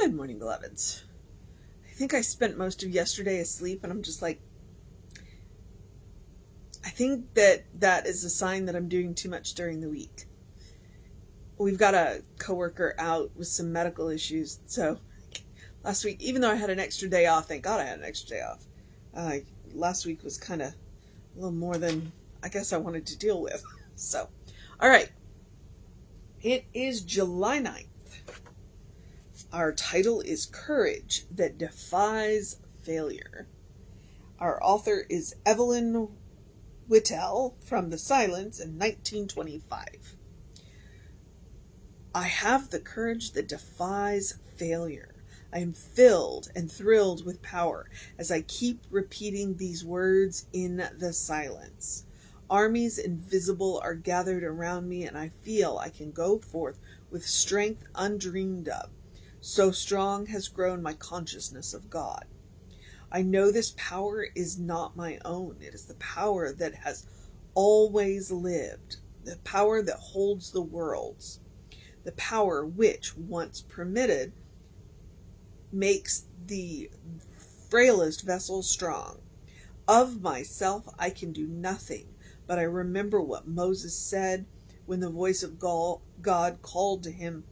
Good morning, beloveds. I think I spent most of yesterday asleep, and I'm just like, I think that is a sign that I'm doing too much during the week. We've got a coworker out with some medical issues, so last week, even though I had an extra day off, thank God I had an extra day off, last week was kind of a little more than I guess I wanted to deal with. So, all right. It is July 9th. Our title is Courage That Defies Failure. Our author is Evelyn Whitell from The Silence in 1925. I have the courage that defies failure. I am filled and thrilled with power as I keep repeating these words in the silence. Armies invisible are gathered around me, and I feel I can go forth with strength undreamed of. So strong has grown my consciousness of God. I know this power is not my own. It is the power that has always lived, the power that holds the worlds, the power which, once permitted, makes the frailest vessel strong. Of myself I can do nothing, but I remember what Moses said when the voice of God called to him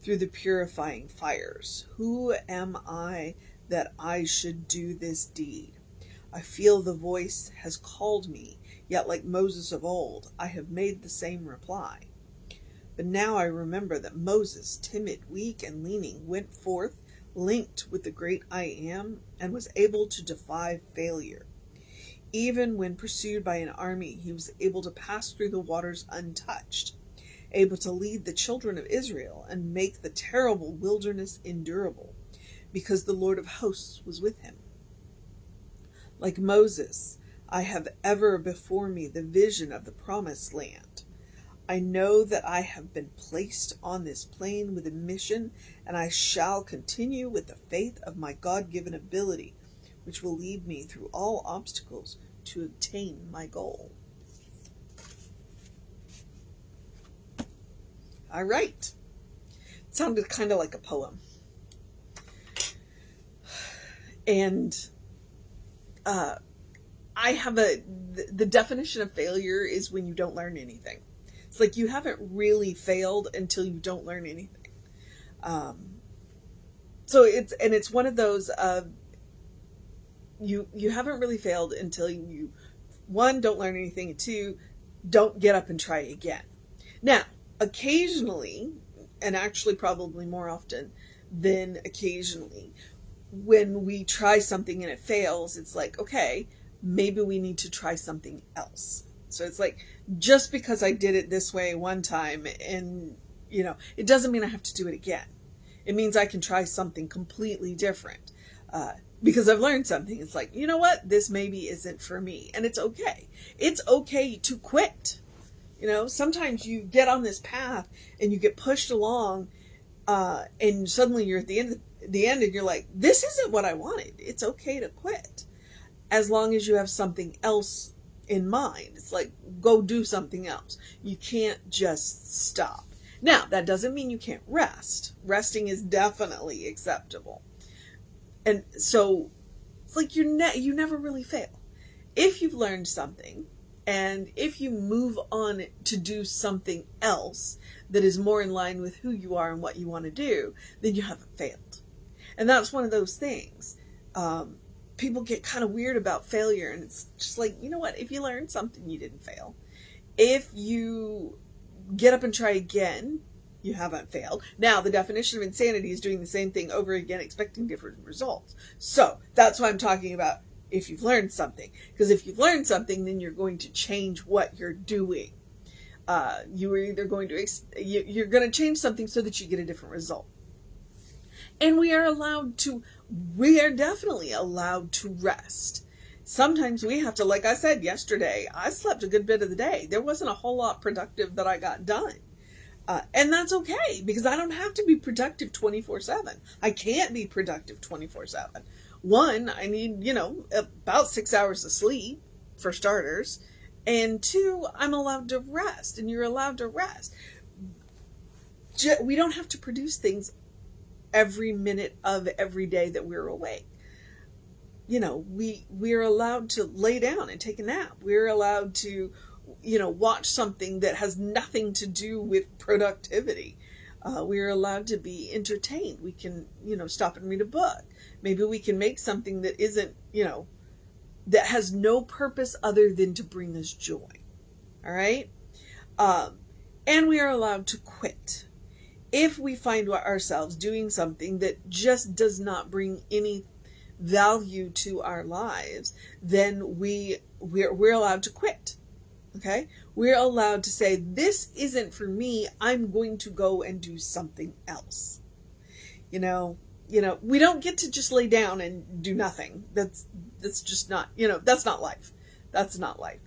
through the purifying fires. Who am I that I should do this deed? I feel the voice has called me, yet like Moses of old, I have made the same reply. But now I remember that Moses, timid, weak, and leaning, went forth, linked with the great I Am, and was able to defy failure. Even when pursued by an army, he was able to pass through the waters untouched, able to lead the children of Israel and make the terrible wilderness endurable, because the Lord of hosts was with him. Like Moses, I have ever before me the vision of the promised land. I know that I have been placed on this plane with a mission, and I shall continue with the faith of my God-given ability, which will lead me through all obstacles to obtain my goal. All right. It sounded kind of like a poem. And I have the definition of failure is when you don't learn anything. It's like you haven't really failed until you don't learn anything. So it's one of those you haven't really failed until you, one, don't learn anything, and two, don't get up and try again. Now, occasionally, and actually probably more often than occasionally, when we try something and it fails, it's like, okay, maybe we need to try something else. So it's like, just because I did it this way one time and, it doesn't mean I have to do it again. It means I can try something completely different. Because I've learned something. It's like, you know what? This maybe isn't for me. And it's okay. It's okay to quit. Sometimes you get on this path and you get pushed along, and suddenly you're at the end and you're like, this isn't what I wanted. It's okay to quit. As long as you have something else in mind. It's like, go do something else. You can't just stop. Now, that doesn't mean you can't rest. Resting is definitely acceptable. And so it's like you never really fail. If you've learned something, and if you move on to do something else that is more in line with who you are and what you want to do, then you haven't failed. And that's one of those things. People get kind of weird about failure, and it's just like, you know what? If you learned something, you didn't fail. If you get up and try again, you haven't failed. Now, the definition of insanity is doing the same thing over again, expecting different results. So that's why I'm talking about if you've learned something. Because if you've learned something, then you're going to change what you're doing. You're going to change something so that you get a different result. And we are definitely allowed to rest. Sometimes we have to, like I said yesterday, I slept a good bit of the day. There wasn't a whole lot productive that I got done. And that's okay, because I don't have to be productive 24/7. I can't be productive 24/7. One, I need, about 6 hours of sleep, for starters. And two, I'm allowed to rest, and you're allowed to rest. We don't have to produce things every minute of every day that we're awake. We're allowed to lay down and take a nap. We're allowed to, watch something that has nothing to do with productivity. We're allowed to be entertained. We can, stop and read a book. Maybe we can make something that isn't, that has no purpose other than to bring us joy. All right? And we are allowed to quit. If we find ourselves doing something that just does not bring any value to our lives, then we're allowed to quit. Okay? We're allowed to say, this isn't for me. I'm going to go and do something else. We don't get to just lay down and do nothing. That's just not, that's not life. That's not life.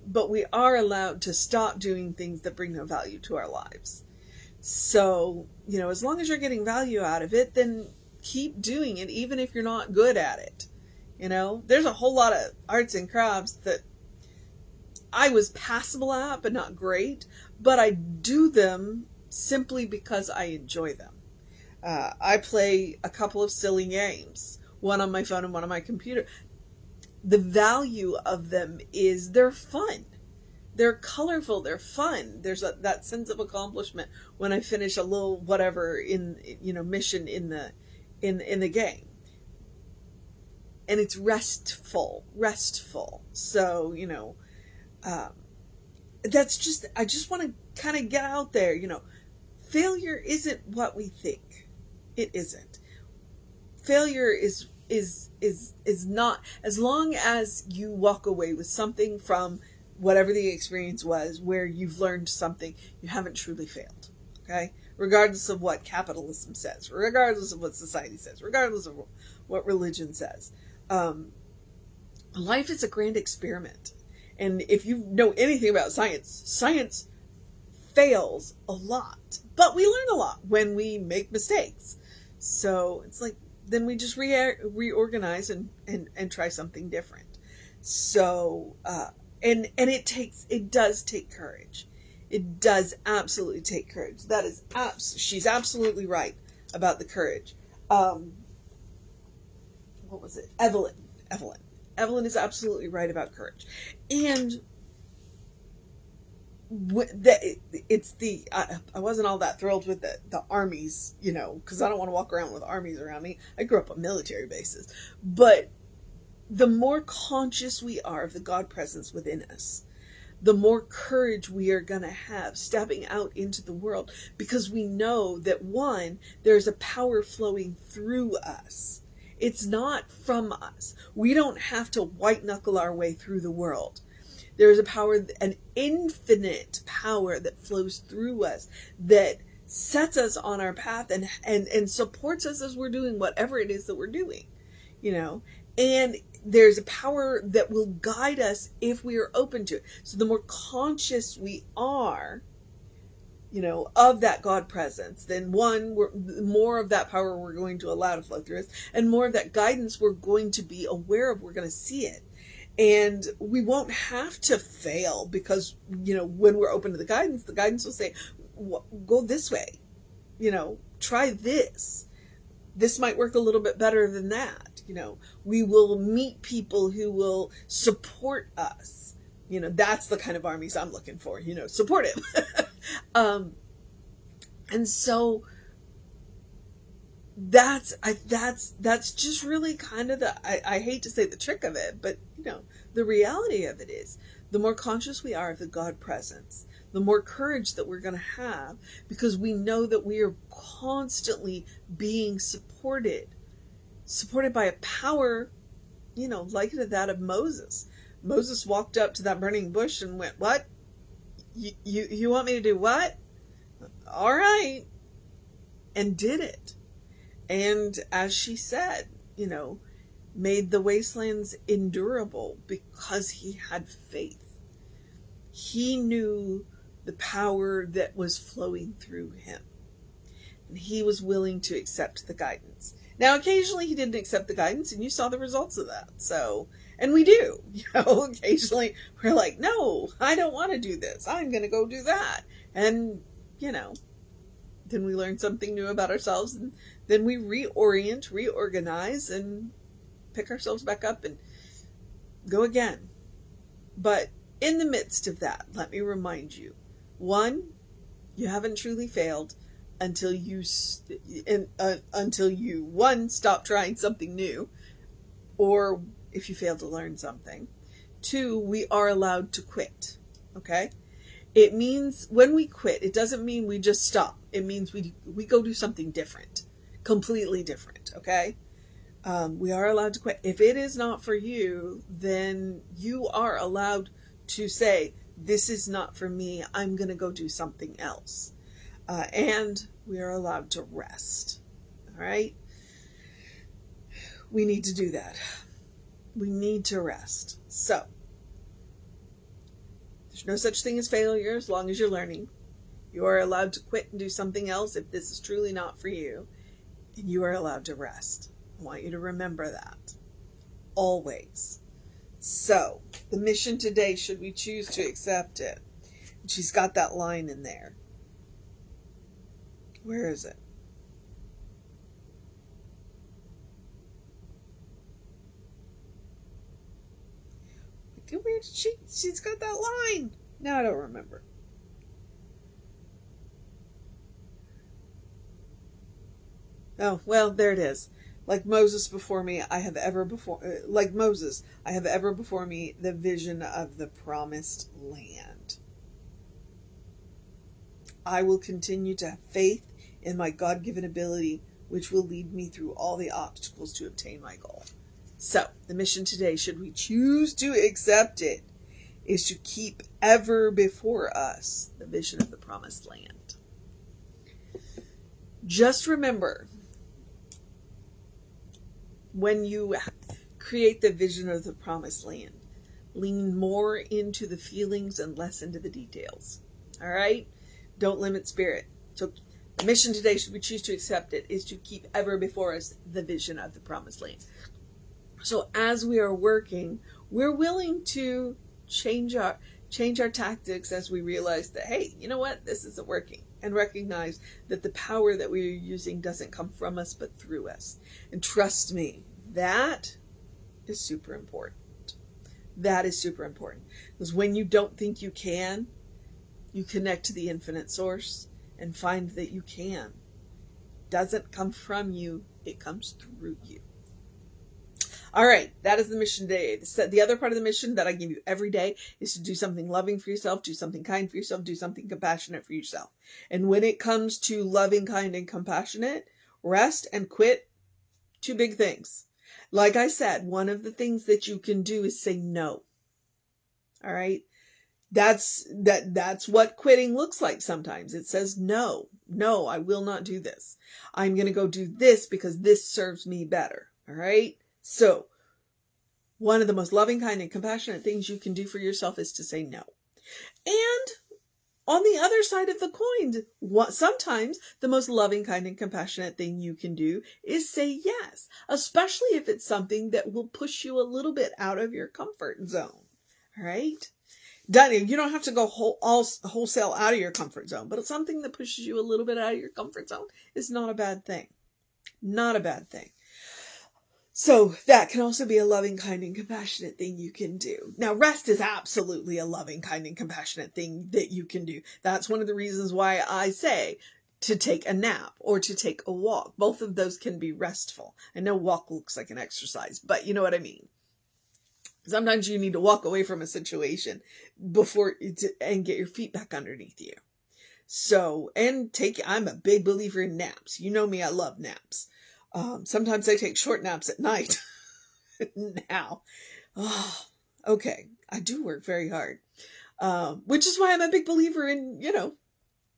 But we are allowed to stop doing things that bring no value to our lives. So, as long as you're getting value out of it, then keep doing it, even if you're not good at it. There's a whole lot of arts and crafts that I was passable at, but not great. But I do them simply because I enjoy them. I play a couple of silly games, one on my phone and one on my computer. The value of them is they're fun. They're colorful. They're fun. There's that sense of accomplishment when I finish a little whatever mission in the game. And it's restful. So, I just want to kind of get out there, failure isn't what we think. It isn't. Failure is not, as long as you walk away with something from whatever the experience was where you've learned something, you haven't truly failed. Okay? Regardless of what capitalism says, regardless of what society says, regardless of what religion says. Life is a grand experiment. And if you know anything about science fails a lot. But we learn a lot when we make mistakes. So it's like, then we just reorganize and try something different. So, and it does take courage. It does absolutely take courage. She's absolutely right about the courage. What was it? Evelyn. Evelyn is absolutely right about courage. And I wasn't all that thrilled with the armies, because I don't want to walk around with armies around me. I grew up on military bases. But the more conscious we are of the God presence within us, the more courage we are going to have stepping out into the world, because we know that, one, there's a power flowing through us. It's not from us. We don't have to white knuckle our way through the world. There is a power, an infinite power that flows through us, that sets us on our path and supports us as we're doing whatever it is that we're doing, and there's a power that will guide us if we are open to it. So the more conscious we are, of that God presence, then more of that power we're going to allow to flow through us, and more of that guidance we're going to be aware of. We're going to see it. And we won't have to fail, because, when we're open to the guidance will say, go this way, try this. This might work a little bit better than that. We will meet people who will support us. That's the kind of armies I'm looking for, supportive. And so that's just really kind of I hate to say the trick of it, but the reality of it is, the more conscious we are of the God presence, the more courage that we're going to have, because we know that we are constantly being supported by a power, like that of Moses. Moses walked up to that burning bush and went, "What? You want me to do what? All right." And did it. And as she said, made the wastelands endurable, because he had faith. He knew the power that was flowing through him, and he was willing to accept the guidance. Now, occasionally he didn't accept the guidance, and you saw the results of that. So, and we do, occasionally we're like, no, I don't want to do this. I'm going to go do that. And, then we learn something new about ourselves, and then we reorganize, and pick ourselves back up and go again. But in the midst of that, let me remind you, one, you haven't truly failed until you one, stop trying something new, or if you fail to learn something. Two, we are allowed to quit. Okay? It means when we quit, it doesn't mean we just stop. It means we go do something different, completely different. Okay? We are allowed to quit. If it is not for you, then you are allowed to say, this is not for me. I'm going to go do something else. And we are allowed to rest. All right? We need to do that. We need to rest. So, there's no such thing as failure as long as you're learning. You are allowed to quit and do something else if this is truly not for you. And you are allowed to rest. I want you to remember that. Always. So, the mission today, should we choose to accept it? And she's got that line in there. Where is it? Where did she's got that line. Now I don't remember. Oh, well, there it is. Like Moses, I have ever before me the vision of the promised land. I will continue to have faith in my God-given ability, which will lead me through all the obstacles to obtain my goal. So, the mission today, should we choose to accept it, is to keep ever before us the vision of the promised land. Just remember, when you create the vision of the promised land, lean more into the feelings and less into the details. All right? Don't limit spirit. So the mission today, should we choose to accept it, is to keep ever before us the vision of the promised land. So as we are working, we're willing to change our tactics as we realize that, hey, you know what? This isn't working. And recognize that the power that we are using doesn't come from us, but through us. And trust me, that is super important. That is super important. Because when you don't think you can, you connect to the infinite source and find that you can. It doesn't come from you, it comes through you. All right, that is the mission today. The other part of the mission that I give you every day is to do something loving for yourself, do something kind for yourself, do something compassionate for yourself. And when it comes to loving, kind, and compassionate, rest and quit, two big things. Like I said, one of the things that you can do is say no. All right? That's what quitting looks like sometimes. It says, no, I will not do this. I'm going to go do this because this serves me better. All right? So, one of the most loving, kind, and compassionate things you can do for yourself is to say no. And on the other side of the coin, sometimes the most loving, kind, and compassionate thing you can do is say yes, especially if it's something that will push you a little bit out of your comfort zone. All right? You don't have to go wholesale out of your comfort zone, but it's something that pushes you a little bit out of your comfort zone is not a bad thing. Not a bad thing. So that can also be a loving, kind, and compassionate thing you can do. Now, rest is absolutely a loving, kind, and compassionate thing that you can do. That's one of the reasons why I say to take a nap or to take a walk. Both of those can be restful. I know walk looks like an exercise, but you know what I mean. Sometimes you need to walk away from a situation and get your feet back underneath you. So, I'm a big believer in naps. You know me, I love naps. Sometimes I take short naps at night. Now, okay, I do work very hard, which is why I'm a big believer in,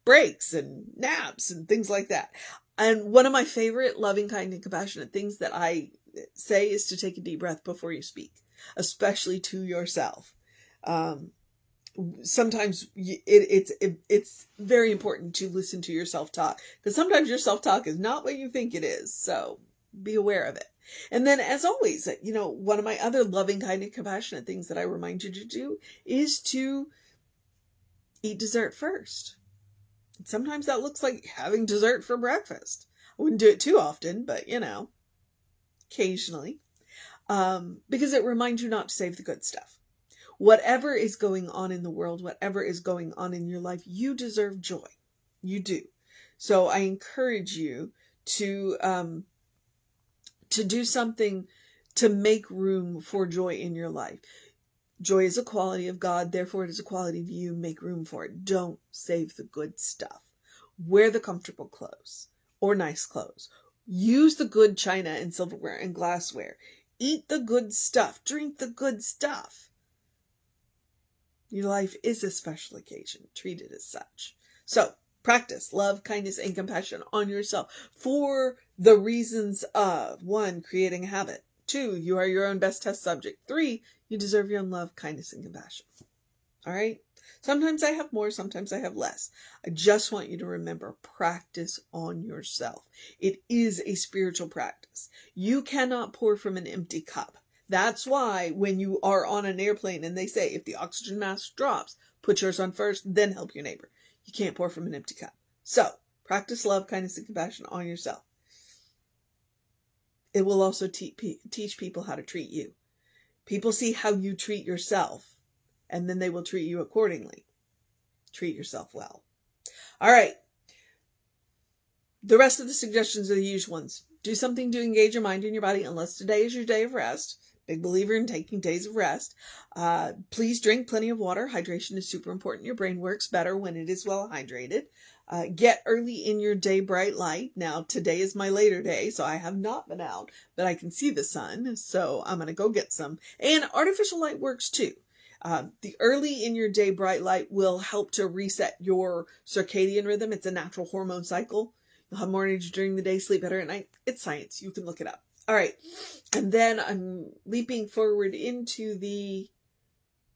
breaks and naps and things like that. And one of my favorite loving, kind, and compassionate things that I say is to take a deep breath before you speak, especially to yourself. Sometimes it's very important to listen to your self-talk, because sometimes your self-talk is not what you think it is. So be aware of it. And then, as always, one of my other loving, kind, and compassionate things that I remind you to do is to eat dessert first. Sometimes that looks like having dessert for breakfast. I wouldn't do it too often, but occasionally. Because it reminds you not to save the good stuff. Whatever is going on in the world, whatever is going on in your life, you deserve joy. You do. So I encourage you to do something to make room for joy in your life. Joy is a quality of God, therefore it is a quality of you. Make room for it. Don't save the good stuff. Wear the comfortable clothes or nice clothes. Use the good china and silverware and glassware. Eat the good stuff. Drink the good stuff. Your life is a special occasion. Treat it as such. So, practice love, kindness, and compassion on yourself for the reasons of 1, creating a habit. 2, you are your own best test subject. 3, you deserve your own love, kindness, and compassion. All right? Sometimes I have more, sometimes I have less. I just want you to remember, practice on yourself. It is a spiritual practice. You cannot pour from an empty cup. That's why when you are on an airplane and they say, if the oxygen mask drops, put yours on first, then help your neighbor. You can't pour from an empty cup. So, practice love, kindness, and compassion on yourself. It will also teach people how to treat you. People see how you treat yourself, and then they will treat you accordingly. Treat yourself well. All right. The rest of the suggestions are the usual ones. Do something to engage your mind and your body, unless today is your day of rest. Big believer in taking days of rest. Please drink plenty of water. Hydration is super important. Your brain works better when it is well hydrated. Get early in your day bright light. Now, today is my later day, so I have not been out, but I can see the sun, so I'm going to go get some. And artificial light works too. The early in your day bright light will help to reset your circadian rhythm. It's a natural hormone cycle. You'll have more energy during the day, sleep better at night. It's science. You can look it up. All right. And then I'm leaping forward into the,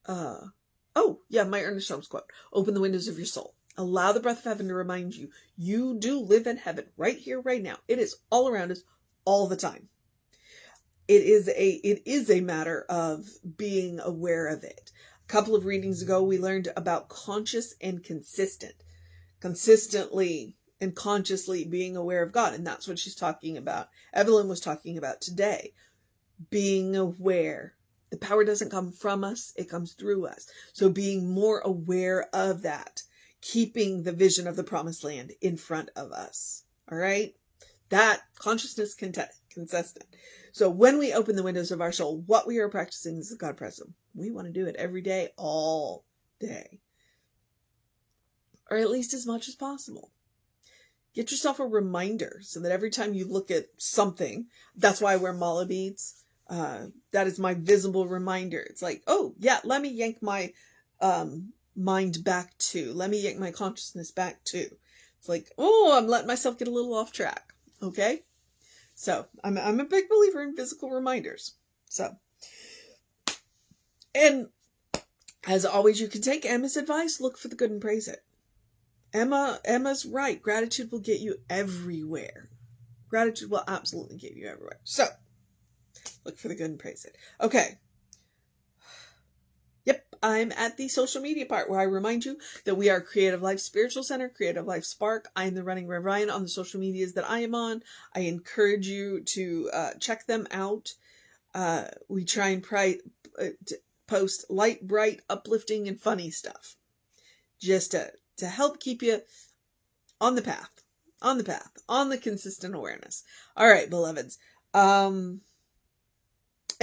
my Ernest Holmes quote. Open the windows of your soul. Allow the breath of heaven to remind you, you do live in heaven right here, right now. It is all around us all the time. It is a matter of being aware of it. A couple of readings ago, we learned about conscious and consistent. Consistently and consciously being aware of God. And that's what she's talking about. Evelyn was talking about today. Being aware. The power doesn't come from us. It comes through us. So being more aware of that. Keeping the vision of the promised land in front of us. All right? That consciousness consistent. So when we open the windows of our soul, what we are practicing is the God presence. We want to do it every day, all day. Or at least as much as possible. Get yourself a reminder so that every time you look at something, that's why I wear mala beads. That is my visible reminder. It's like, oh yeah, let me yank my mind back to. Let me yank my consciousness back to. It's like, oh, I'm letting myself get a little off track. Okay? So I'm a big believer in physical reminders. So, and as always, you can take Emma's advice, look for the good and praise it. Emma's right. Gratitude will get you everywhere. Gratitude will absolutely get you everywhere. So, look for the good and praise it. Okay. Yep, I'm at the social media part where I remind you that we are Creative Life Spiritual Center, Creative Life Spark. I am the running Rev Ryan on the social medias that I am on. I encourage you to check them out. We try and post light, bright, uplifting, and funny stuff. Just to help keep you on the path, on the consistent awareness. All right, beloveds.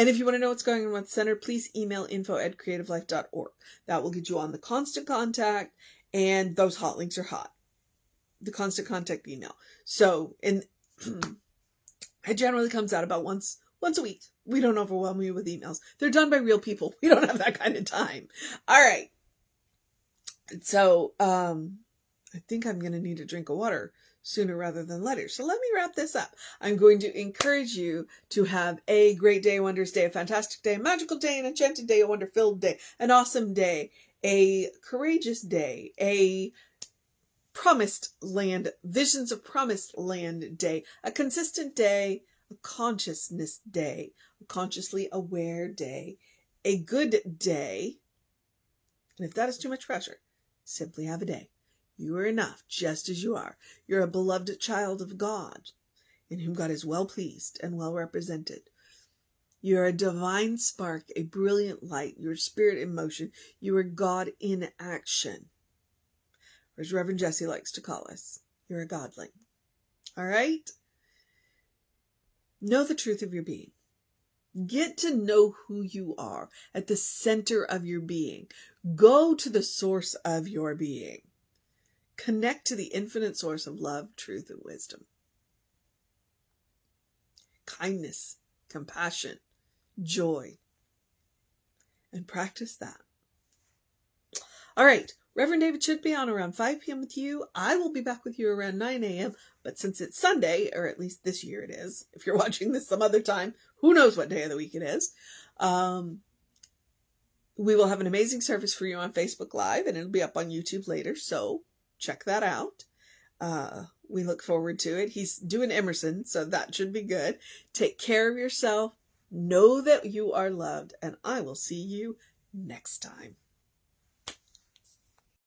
And if you want to know what's going on with the center, please email info@creativelife.org. That will get you on the constant contact, and those hot links are hot. The constant contact email. So, it generally comes out about once a week. We don't overwhelm you with emails. They're done by real people. We don't have that kind of time. All right. So, I think I'm going to need a drink of water sooner rather than later. So let me wrap this up. I'm going to encourage you to have a great day, a wondrous day, a fantastic day, a magical day, an enchanted day, a wonder-filled day, an awesome day, a courageous day, a promised land, visions of promised land day, a consistent day, a consciousness day, a consciously aware day, a good day. And if that is too much pressure, simply have a day. You are enough just as you are. You're a beloved child of God, in whom God is well pleased and well represented. You're a divine spark, a brilliant light. You're spirit in motion. You are God in action. Or as Reverend Jesse likes to call us, you're a godling. All right? Know the truth of your being. Get to know who you are at the center of your being. Go to the source of your being. Connect to the infinite source of love, truth, and wisdom. Kindness, compassion, joy. And practice that. All right. Reverend David should be on around 5 p.m. with you. I will be back with you around 9 a.m. But since it's Sunday, or at least this year it is, if you're watching this some other time, who knows what day of the week it is, we will have an amazing service for you on Facebook Live, and it'll be up on YouTube later, so check that out. We look forward to it. He's doing Emerson, so that should be good. Take care of yourself. Know that you are loved, and I will see you next time.